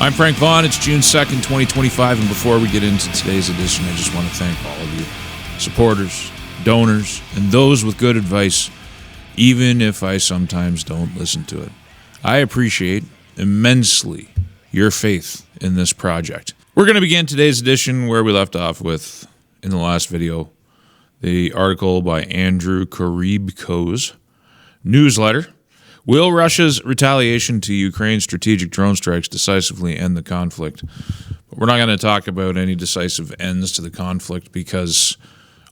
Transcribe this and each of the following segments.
I'm Frank Vaughn. It's June 2nd, 2025, and before we get into today's edition, I just want to thank all of you, supporters, donors, and those with good advice, even if I sometimes don't listen to it. I appreciate immensely your faith in this project. We're going to begin today's edition where we left off with, in the last video, the article by Andrew Karibko's newsletter. Will Russia's retaliation to Ukraine's strategic drone strikes decisively end the conflict? But we're not going to talk about any decisive ends to the conflict because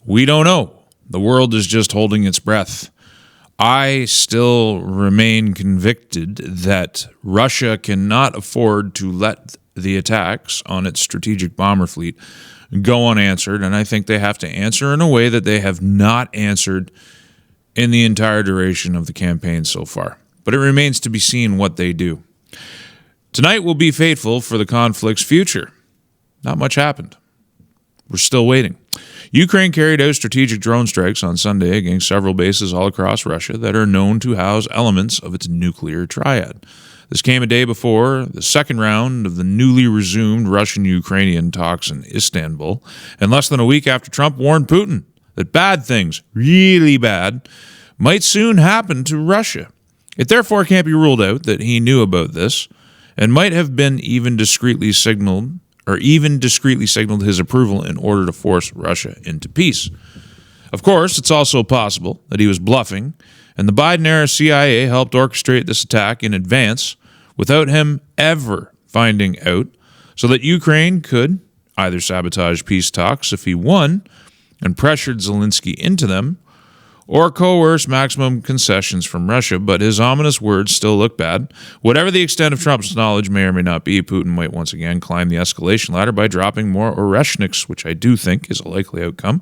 we don't know. The world is just holding its breath. I still remain convicted that Russia cannot afford to let the attacks on its strategic bomber fleet go unanswered, and I think they have to answer in a way that they have not answered in the entire duration of the campaign so far. But it remains to be seen what they do. Tonight will be fateful for the conflict's future. Not much happened. We're still waiting. Ukraine carried out strategic drone strikes on Sunday against several bases all across Russia that are known to house elements of its nuclear triad. This came a day before the second round of the newly resumed Russian-Ukrainian talks in Istanbul, and less than a week after Trump warned Putin that bad things, really bad, might soon happen to Russia. It therefore can't be ruled out that he knew about this and might have been even discreetly signaled his approval in order to force Russia into peace. Of course, it's also possible that he was bluffing, and the Biden-era CIA helped orchestrate this attack in advance without him ever finding out, so that Ukraine could either sabotage peace talks if he won and pressured Zelensky into them, or coerce maximum concessions from Russia, but his ominous words still look bad. Whatever the extent of Trump's knowledge may or may not be, Putin might once again climb the escalation ladder by dropping more Oreshniks, which I do think is a likely outcome,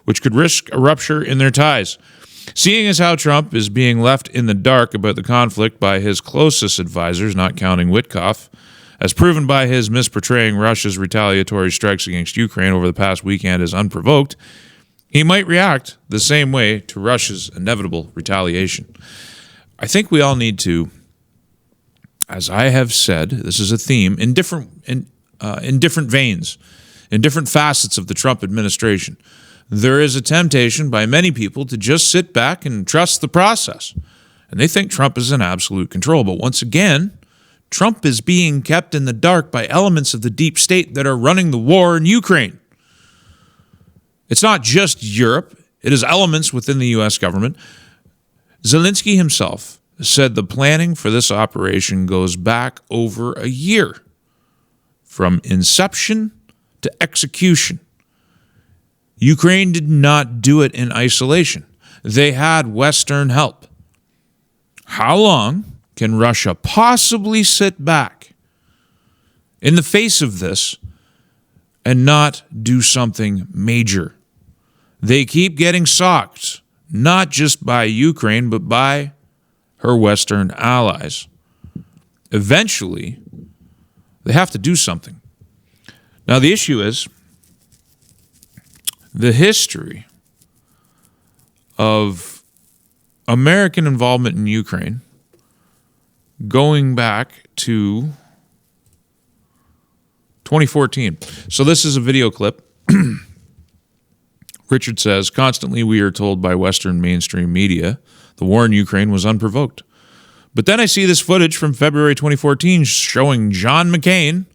which could risk a rupture in their ties. Seeing as how Trump is being left in the dark about the conflict by his closest advisors, not counting Witkoff, as proven by his misportraying Russia's retaliatory strikes against Ukraine over the past weekend as unprovoked, he might react the same way to Russia's inevitable retaliation. I think we all need to, as I have said, this is a theme, in different veins, in different facets of the Trump administration. There is a temptation by many people to just sit back and trust the process. And they think Trump is in absolute control. But once again, Trump is being kept in the dark by elements of the deep state that are running the war in Ukraine. It's not just Europe. It is elements within the U.S. government. Zelensky himself said the planning for this operation goes back over a year, from inception to execution. Ukraine did not do it in isolation. They had Western help. How long can Russia possibly sit back in the face of this and not do something major? They keep getting socked, not just by Ukraine, but by her Western allies. Eventually, they have to do something. Now, the issue is the history of American involvement in Ukraine going back to 2014. So this is a video clip. Richard says, constantly we are told by Western mainstream media the war in Ukraine was unprovoked. But then I see this footage from February 2014 showing John McCain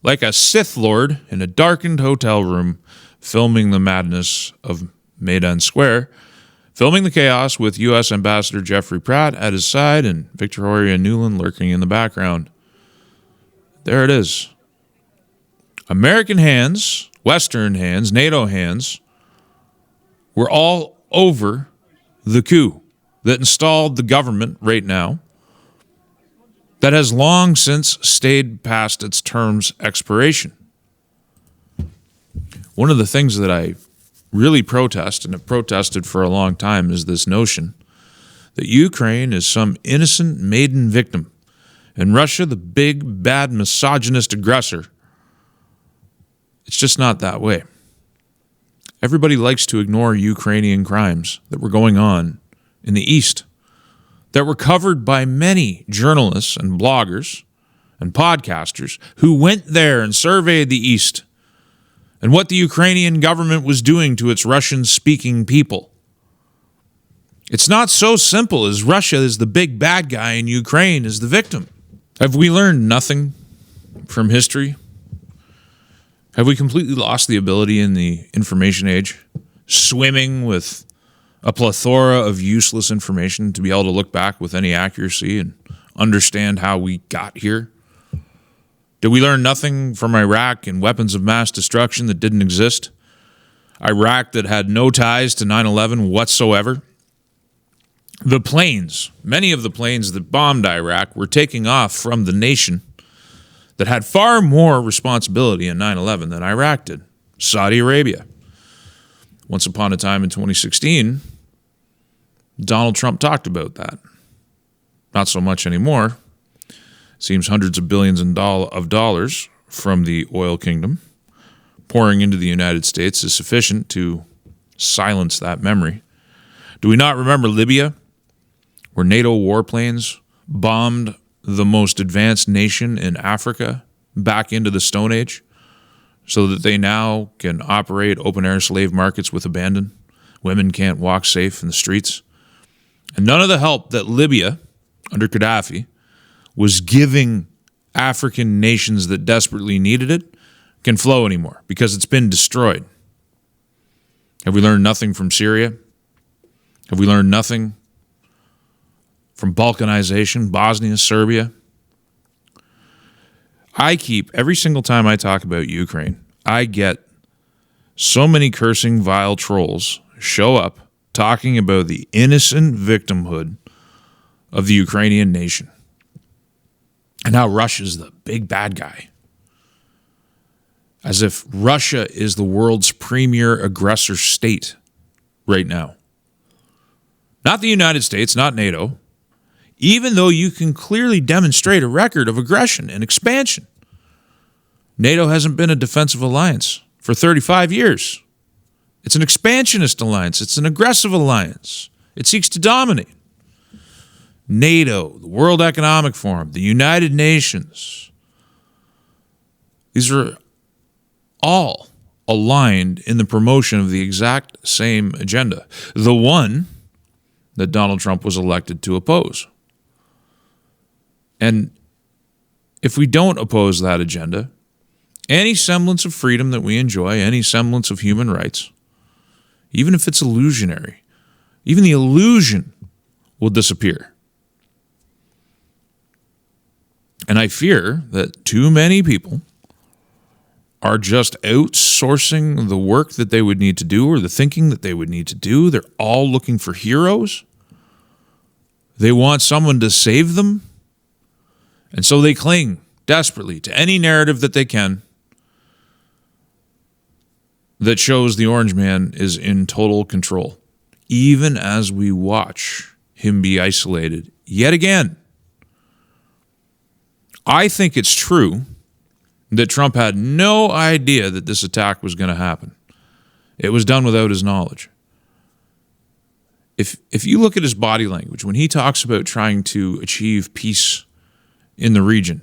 like a Sith Lord in a darkened hotel room filming the madness of Maidan Square, filming the chaos with U.S. Ambassador Jeffrey Pratt at his side and Victoria Nuland lurking in the background. There it is. American hands, Western hands, NATO hands, were all over the coup that installed the government right now that has long since stayed past its term's expiration. One of the things that I really protest, and have protested for a long time, is this notion that Ukraine is some innocent maiden victim and Russia the big, bad, misogynist aggressor. It's just not that way. Everybody likes to ignore Ukrainian crimes that were going on in the East, that were covered by many journalists and bloggers and podcasters who went there and surveyed the East and what the Ukrainian government was doing to its Russian-speaking people. It's not so simple as Russia is the big bad guy and Ukraine is the victim. Have we learned nothing from history? Have we completely lost the ability in the information age, swimming with a plethora of useless information to be able to look back with any accuracy and understand how we got here? Did we learn nothing from Iraq and weapons of mass destruction that didn't exist? Iraq that had no ties to 9/11 whatsoever? The planes, many of the planes that bombed Iraq were taking off from the nation that had far more responsibility in 9/11 than Iraq did, Saudi Arabia. Once upon a time in 2016, Donald Trump talked about that. Not so much anymore. Seems hundreds of billions of dollars from the oil kingdom pouring into the United States is sufficient to silence that memory. Do we not remember Libya, where NATO warplanes bombed the most advanced nation in Africa back into the Stone Age so that they now can operate open-air slave markets with abandon? Women can't walk safe in the streets. And none of the help that Libya, under Gaddafi, was giving African nations that desperately needed it can flow anymore because it's been destroyed. Have we learned nothing from Syria? Have we learned nothing from Balkanization, Bosnia, Serbia? Every single time I talk about Ukraine, I get so many cursing, vile trolls show up talking about the innocent victimhood of the Ukrainian nation and how Russia's the big bad guy. As if Russia is the world's premier aggressor state right now. Not the United States, not NATO. Even though you can clearly demonstrate a record of aggression and expansion. NATO hasn't been a defensive alliance for 35 years. It's an expansionist alliance. It's an aggressive alliance. It seeks to dominate. NATO, the World Economic Forum, the United Nations. These are all aligned in the promotion of the exact same agenda. The one that Donald Trump was elected to oppose. And if we don't oppose that agenda, any semblance of freedom that we enjoy, any semblance of human rights, even if it's illusionary, even the illusion will disappear. And I fear that too many people are just outsourcing the work that they would need to do or the thinking that they would need to do. They're all looking for heroes. They want someone to save them. And so they cling desperately to any narrative that they can that shows the Orange Man is in total control, even as we watch him be isolated yet again. I think it's true that Trump had no idea that this attack was going to happen. It was done without his knowledge. If you look at his body language, when he talks about trying to achieve peace in the region,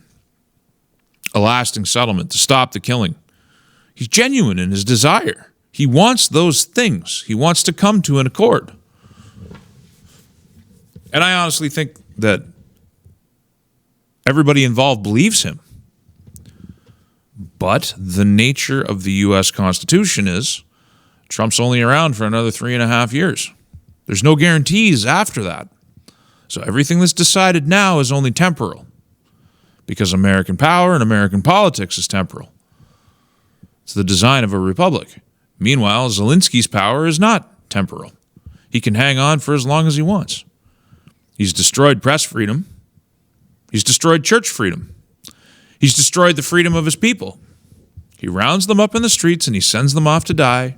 a lasting settlement to stop the killing, he's genuine in his desire. He wants those things. He wants to come to an accord. And I honestly think that everybody involved believes him. But the nature of the U.S. Constitution is Trump's only around for another 3.5 years. There's no guarantees after that. So everything that's decided now is only temporal because American power and American politics is temporal. It's the design of a republic. Meanwhile, Zelensky's power is not temporal. He can hang on for as long as he wants. He's destroyed press freedom. He's destroyed church freedom. He's destroyed the freedom of his people. He rounds them up in the streets and he sends them off to die.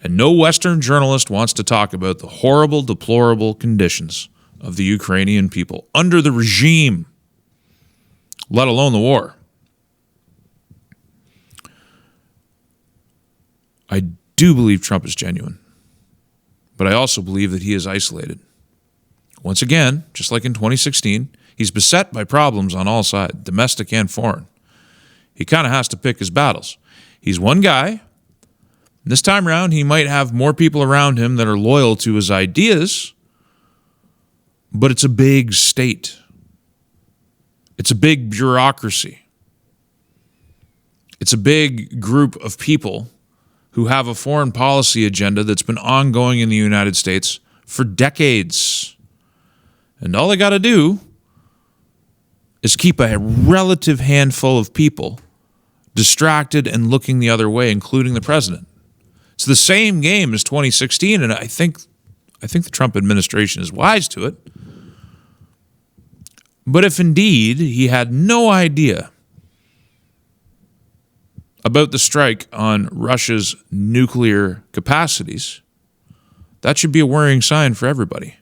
And no Western journalist wants to talk about the horrible, deplorable conditions of the Ukrainian people under the regime, let alone the war. I do believe Trump is genuine, but I also believe that he is isolated. Once again, just like in 2016, he's beset by problems on all sides, domestic and foreign. He kind of has to pick his battles. He's one guy. This time around, he might have more people around him that are loyal to his ideas, but it's a big state. It's a big bureaucracy. It's a big group of people who have a foreign policy agenda that's been ongoing in the United States for decades. And all they got to do is keep a relative handful of people distracted and looking the other way, including the president. It's the same game as 2016, and I think the Trump administration is wise to it. But if indeed he had no idea about the strike on Russia's nuclear capacities, that should be a worrying sign for everybody.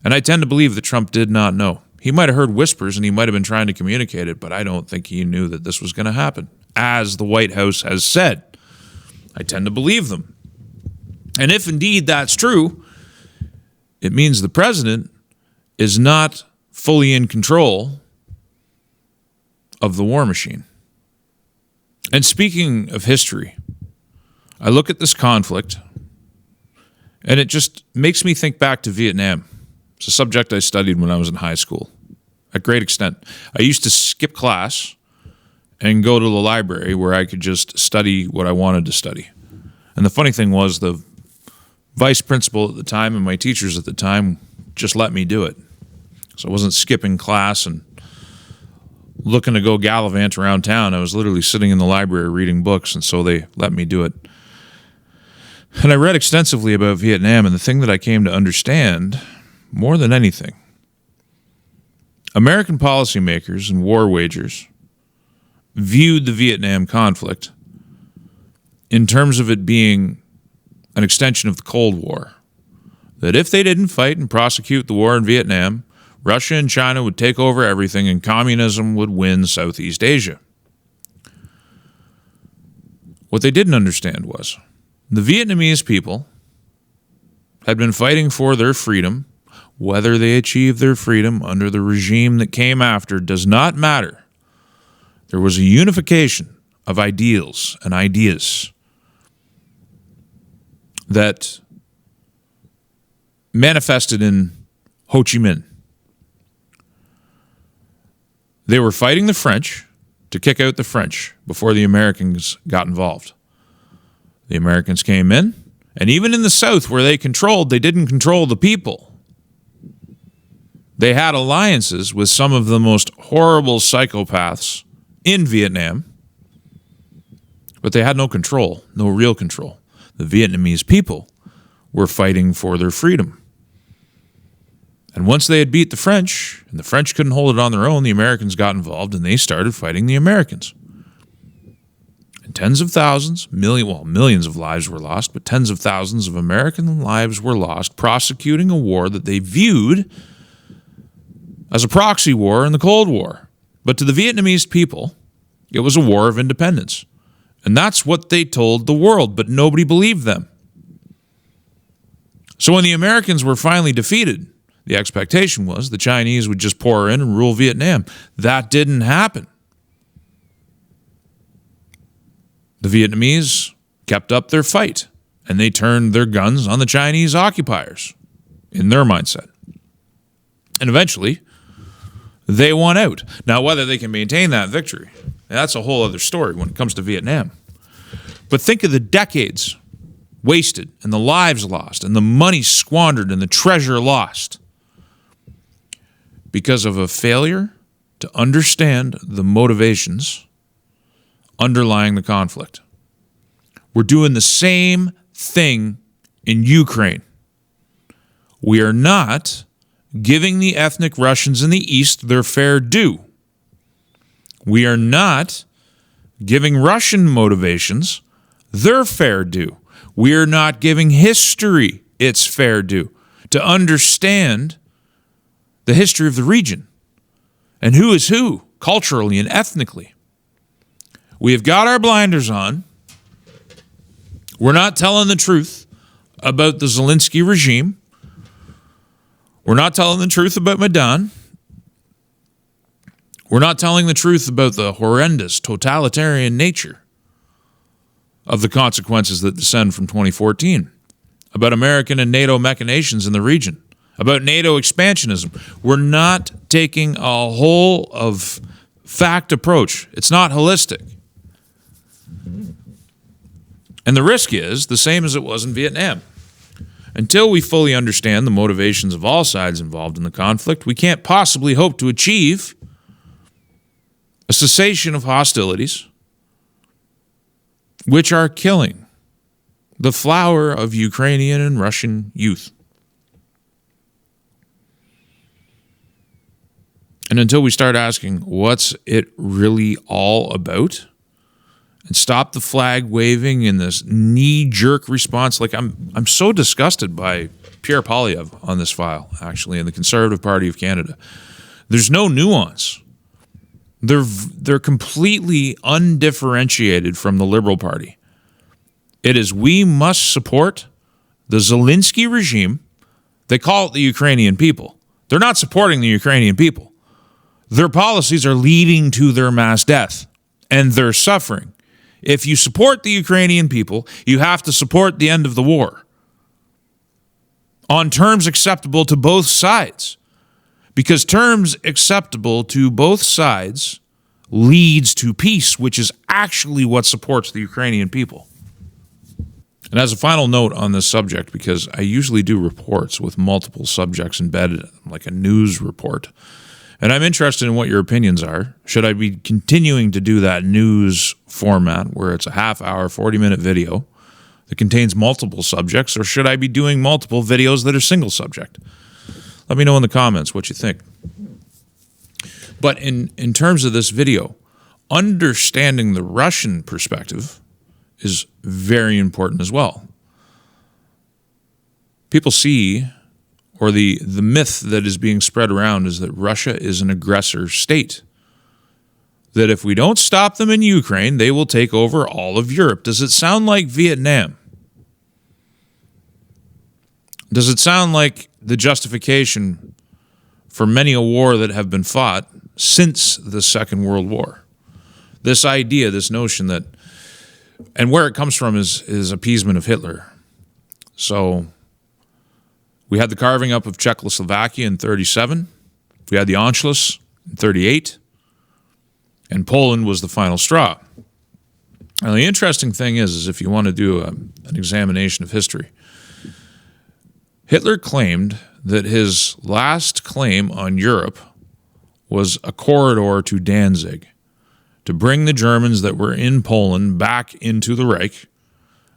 And I tend to believe that Trump did not know. He might have heard whispers and he might have been trying to communicate it, but I don't think he knew that this was going to happen, as the White House has said. I tend to believe them. And if indeed that's true, it means the president is not fully in control of the war machine. And speaking of history, I look at this conflict and it just makes me think back to Vietnam. It's a subject I studied when I was in high school, at great extent. I used to skip class and go to the library where I could just study what I wanted to study. And the funny thing was, the vice principal at the time and my teachers at the time just let me do it. So I wasn't skipping class and looking to go gallivant around town. I was literally sitting in the library reading books, and so they let me do it. And I read extensively about Vietnam, and the thing that I came to understand more than anything, American policymakers and war wagers viewed the Vietnam conflict in terms of it being an extension of the Cold War. That if they didn't fight and prosecute the war in Vietnam, Russia and China would take over everything and communism would win Southeast Asia. What they didn't understand was the Vietnamese people had been fighting for their freedom. Whether they achieved their freedom under the regime that came after does not matter. There was a unification of ideals and ideas that manifested in Ho Chi Minh. They were fighting the French to kick out the French before the Americans got involved. The Americans came in, and even in the South where they controlled, they didn't control the people. They had alliances with some of the most horrible psychopaths in Vietnam, but they had no control, no real control. The Vietnamese people were fighting for their freedom. And once they had beat the French, and the French couldn't hold it on their own, the Americans got involved and they started fighting the Americans. And tens of thousands, millions of lives were lost, but tens of thousands of American lives were lost prosecuting a war that they viewed as a proxy war in the Cold War. But to the Vietnamese people, it was a war of independence. And that's what they told the world, but nobody believed them. So when the Americans were finally defeated, the expectation was the Chinese would just pour in and rule Vietnam. That didn't happen. The Vietnamese kept up their fight, and they turned their guns on the Chinese occupiers in their mindset. And eventually, they won out. Now, whether they can maintain that victory, that's a whole other story when it comes to Vietnam. But think of the decades wasted and the lives lost and the money squandered and the treasure lost because of a failure to understand the motivations underlying the conflict. We're doing the same thing in Ukraine. We are not giving the ethnic Russians in the East their fair due. We are not giving Russian motivations their fair due. We are not giving history its fair due to understand the history of the region and who is who culturally and ethnically. We have got our blinders on. We're not telling the truth about the Zelensky regime. We're not telling the truth about Maidan. We're not telling the truth about the horrendous totalitarian nature of the consequences that descend from 2014, about American and NATO machinations in the region, about NATO expansionism. We're not taking a whole of fact approach. It's not holistic. And the risk is the same as it was in Vietnam. Until we fully understand the motivations of all sides involved in the conflict, we can't possibly hope to achieve a cessation of hostilities, which are killing the flower of Ukrainian and Russian youth. And until we start asking, what's it really all about? And stop the flag waving in this knee-jerk response. Like, I'm so disgusted by Pierre Poilievre on this file, actually, in the Conservative Party of Canada. There's no nuance. They're completely undifferentiated from the Liberal Party. It is, we must support the Zelensky regime. They call it the Ukrainian people. They're not supporting the Ukrainian people. Their policies are leading to their mass death and their suffering. If you support the Ukrainian people, you have to support the end of the war on terms acceptable to both sides. Because terms acceptable to both sides leads to peace, which is actually what supports the Ukrainian people. And as a final note on this subject, because I usually do reports with multiple subjects embedded, like a news report, and I'm interested in what your opinions are. Should I be continuing to do that news format where it's a half-hour, 40-minute video that contains multiple subjects, or should I be doing multiple videos that are single subject? Let me know in the comments what you think. But in terms of this video, understanding the Russian perspective is very important as well. People see, or the myth that is being spread around is that Russia is an aggressor state. That if we don't stop them in Ukraine, they will take over all of Europe. Does it sound like Vietnam? Does it sound like the justification for many a war that have been fought since the Second World War? This idea, this notion that, and where it comes from is appeasement of Hitler. So we had the carving up of Czechoslovakia in 1937. We had the Anschluss in 1938. And Poland was the final straw. Now, the interesting thing is if you want to do an examination of history, Hitler claimed that his last claim on Europe was a corridor to Danzig, to bring the Germans that were in Poland back into the Reich,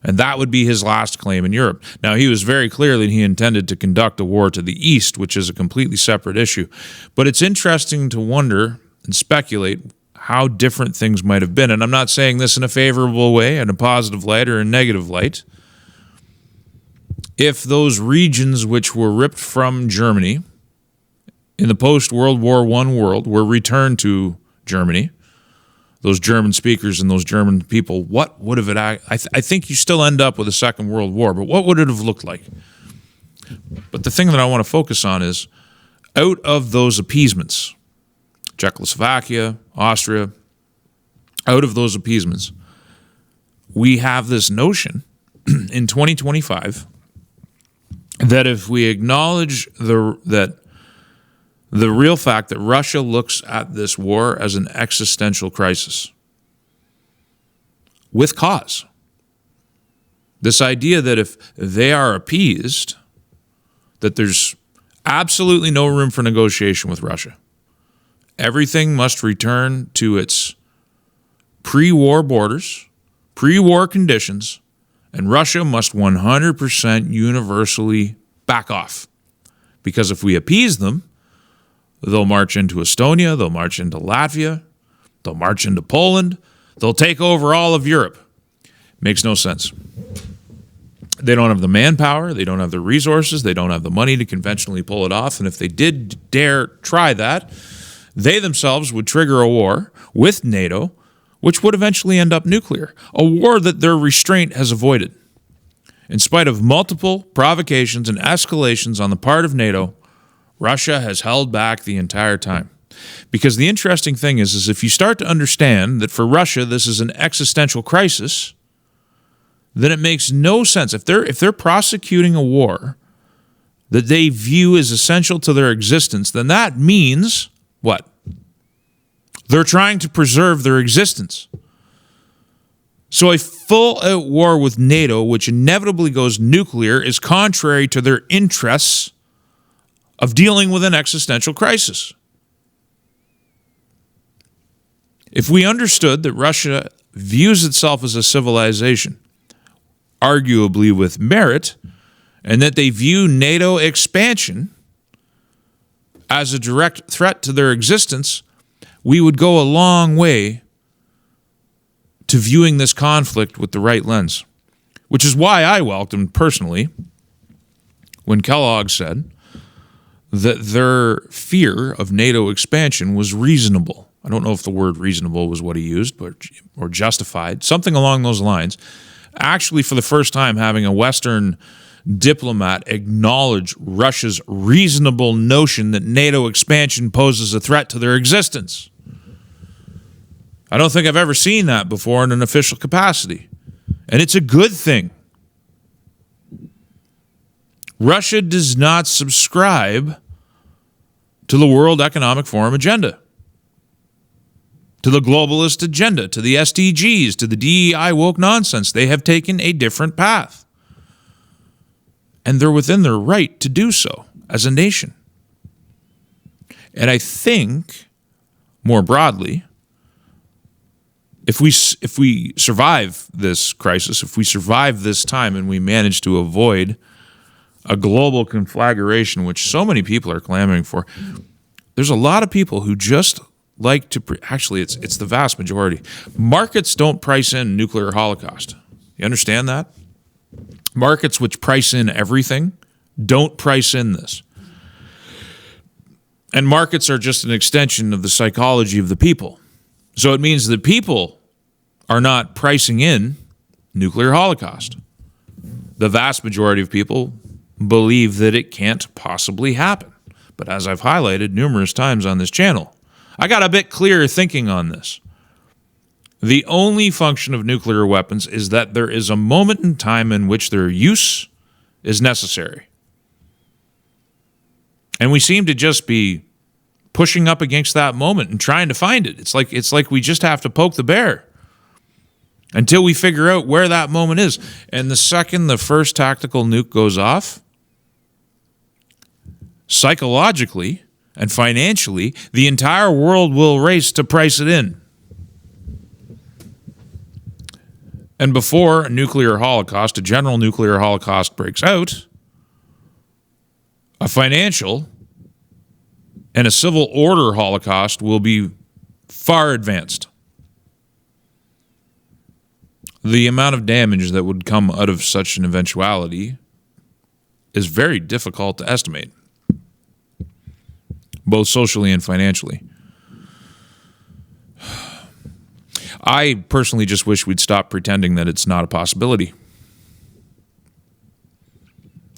and that would be his last claim in Europe. Now, he was very clear that he intended to conduct a war to the east, which is a completely separate issue. But it's interesting to wonder and speculate how different things might have been. And I'm not saying this in a favorable way, in a positive light, or a negative light. If those regions which were ripped from Germany in the post-World War I world were returned to Germany, those German speakers and those German people, what would have it? I think you still end up with a Second World War, but what would it have looked like? But the thing that I want to focus on is, out of those appeasements, Czechoslovakia, Austria, out of those appeasements, we have this notion in 2025 that if we acknowledge the real fact that Russia looks at this war as an existential crisis, with cause, this idea that if they are appeased, that there's absolutely no room for negotiation with Russia. Everything must return to its pre-war borders, pre-war conditions, and Russia must 100% universally back off. Because if we appease them, they'll march into Estonia, they'll march into Latvia, they'll march into Poland, they'll take over all of Europe. Makes no sense. They don't have the manpower, they don't have the resources, they don't have the money to conventionally pull it off, and if they did dare try that, they themselves would trigger a war with NATO, which would eventually end up nuclear, a war that their restraint has avoided. In spite of multiple provocations and escalations on the part of NATO, Russia has held back the entire time. Because the interesting thing is if you start to understand that for Russia this is an existential crisis, then it makes no sense. If they're prosecuting a war that they view as essential to their existence, then that means what? They're trying to preserve their existence. So a full-out war with NATO, which inevitably goes nuclear, is contrary to their interests of dealing with an existential crisis. If we understood that Russia views itself as a civilization, arguably with merit, and that they view NATO expansion as a direct threat to their existence, we would go a long way to viewing this conflict with the right lens, which is why I welcomed personally when Kellogg said that their fear of NATO expansion was reasonable. I don't know if the word reasonable was what he used, or justified, something along those lines. Actually, for the first time, having a Western diplomat acknowledge Russia's reasonable notion that NATO expansion poses a threat to their existence. I don't think I've ever seen that before in an official capacity. And it's a good thing. Russia does not subscribe to the World Economic Forum agenda, to the globalist agenda, to the SDGs, to the DEI woke nonsense. They have taken a different path. And they're within their right to do so as a nation. And I think, more broadly, if we survive this crisis, if we survive this time and we manage to avoid a global conflagration, which so many people are clamoring for, there's a lot of people who just like to, actually it's the vast majority. Markets don't price in nuclear holocaust. You understand that? Markets which price in everything don't price in this. And markets are just an extension of the psychology of the people. So it means that people are not pricing in nuclear holocaust. The vast majority of people believe that it can't possibly happen. But as I've highlighted numerous times on this channel, I got a bit clearer thinking on this. The only function of nuclear weapons is that there is a moment in time in which their use is necessary. And we seem to just be pushing up against that moment and trying to find it. It's like we just have to poke the bear until we figure out where that moment is. And the second the first tactical nuke goes off, psychologically and financially, the entire world will race to price it in. And before a nuclear holocaust, a general nuclear holocaust breaks out, a financial and a civil order holocaust will be far advanced. The amount of damage that would come out of such an eventuality is very difficult to estimate, both socially and financially. I personally just wish we'd stop pretending that it's not a possibility.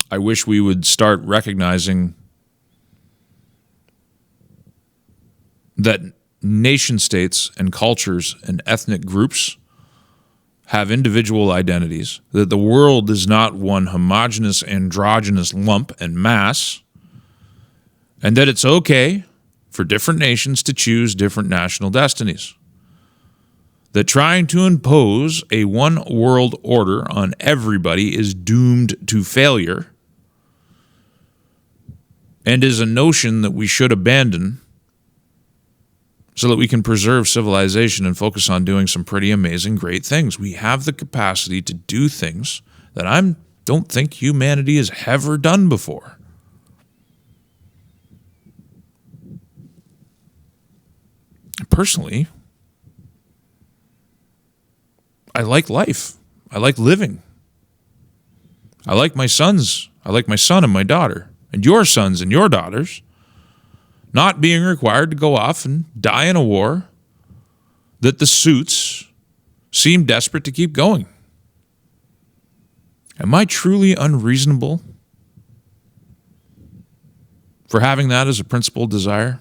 I wish we would start recognizing that nation states and cultures and ethnic groups have individual identities, that the world is not one homogeneous, androgynous lump and mass, and that it's okay for different nations to choose different national destinies. That trying to impose a one world order on everybody is doomed to failure and is a notion that we should abandon so that we can preserve civilization and focus on doing some pretty amazing, great things. We have the capacity to do things that I don't think humanity has ever done before. Personally, I like life. I like living. I like my sons. I like my son and my daughter, and your sons and your daughters not being required to go off and die in a war that the suits seem desperate to keep going. Am I truly unreasonable? for having that as a principal desire,